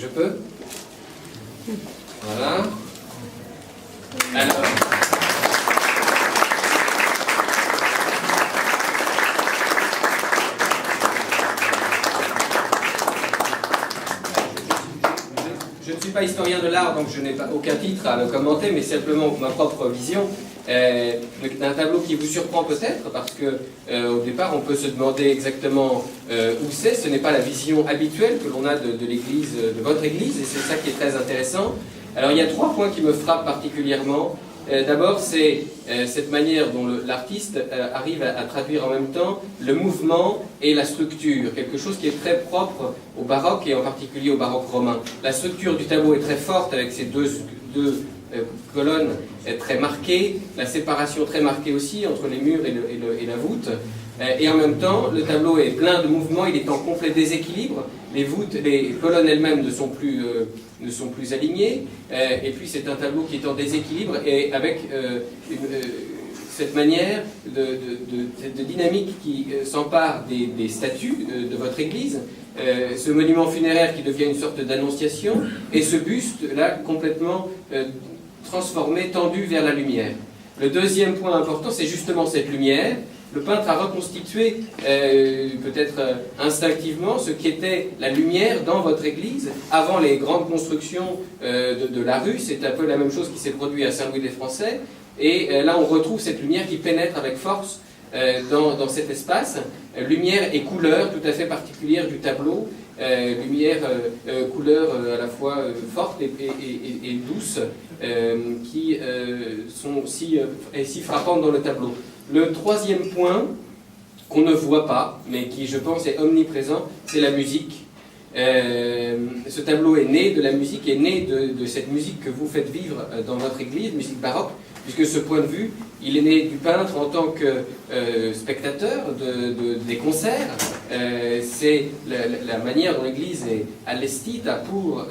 Je peux? Voilà. Alors. Je ne suis pas historien de l'art, donc je n'ai pas aucun titre à le commenter, mais simplement ma propre vision d'un tableau qui vous surprend peut-être, parce que au départ on peut se demander exactement où c'est. Ce n'est pas la vision habituelle que l'on a de l'église, de votre église, et c'est ça qui est très intéressant. Alors il y a 3 points qui me frappent particulièrement. D'abord, c'est cette manière dont l'artiste arrive à traduire en même temps le mouvement et la structure, quelque chose qui est très propre au baroque et en particulier au baroque romain. La structure du tableau est très forte avec ces deux colonnes très marquées, la séparation très marquée aussi entre les murs et la voûte. Et en même temps, le tableau est plein de mouvements, il est en complet déséquilibre. Les colonnes elles-mêmes ne sont plus alignées. Et puis c'est un tableau qui est en déséquilibre et avec cette manière de dynamique qui s'empare des statues de votre église. Ce monument funéraire qui devient une sorte d'annonciation, et ce buste là complètement transformé, tendu vers la lumière. Le deuxième point important, c'est justement cette lumière. Le peintre a reconstitué, peut-être instinctivement, ce qu'était la lumière dans votre église avant les grandes constructions de la rue. C'est un peu la même chose qui s'est produite à Saint-Louis-des-Français. Et là, on retrouve cette lumière qui pénètre avec force dans cet espace. Lumière et couleur tout à fait particulières du tableau. Lumière, couleur à la fois forte et douce, qui sont si frappantes dans le tableau. Le troisième point, qu'on ne voit pas, mais qui je pense est omniprésent, c'est la musique. Ce tableau est né de la musique, est né de cette musique que vous faites vivre dans votre église, musique baroque, puisque ce point de vue, il est né du peintre en tant que spectateur des concerts. C'est la manière dont l'église est allestita pour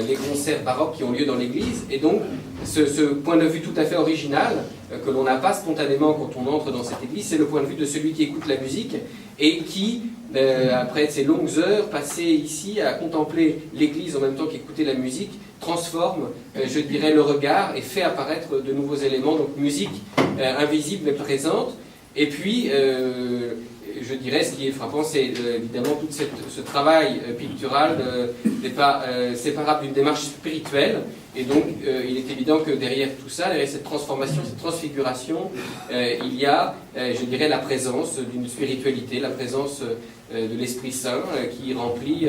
les concerts baroques qui ont lieu dans l'église, et donc ce point de vue tout à fait original, que l'on n'a pas spontanément quand on entre dans cette église, c'est le point de vue de celui qui écoute la musique, et qui, après ces longues heures passées ici à contempler l'église en même temps qu'écouter la musique, transforme, je dirais, le regard et fait apparaître de nouveaux éléments, donc musique invisible mais présente. Et puis, je dirais, ce qui est frappant, c'est évidemment tout ce travail pictural n'est pas séparable d'une démarche spirituelle. Et donc, il est évident que derrière tout ça, derrière cette transformation, cette transfiguration, il y a, je dirais, la présence d'une spiritualité, la présence de l'Esprit Saint qui remplit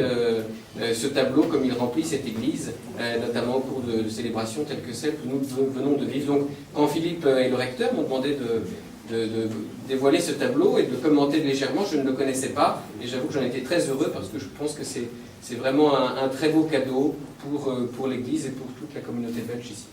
ce tableau comme il remplit cette église, notamment au cours de célébrations telles que celles que nous venons de vivre. Donc, quand Philippe et le recteur m'ont demandé de dévoiler ce tableau et de commenter légèrement, je ne le connaissais pas, et j'avoue que j'en étais très heureux parce que je pense que c'est vraiment un très beau cadeau pour l'Église et pour toute la communauté belge ici.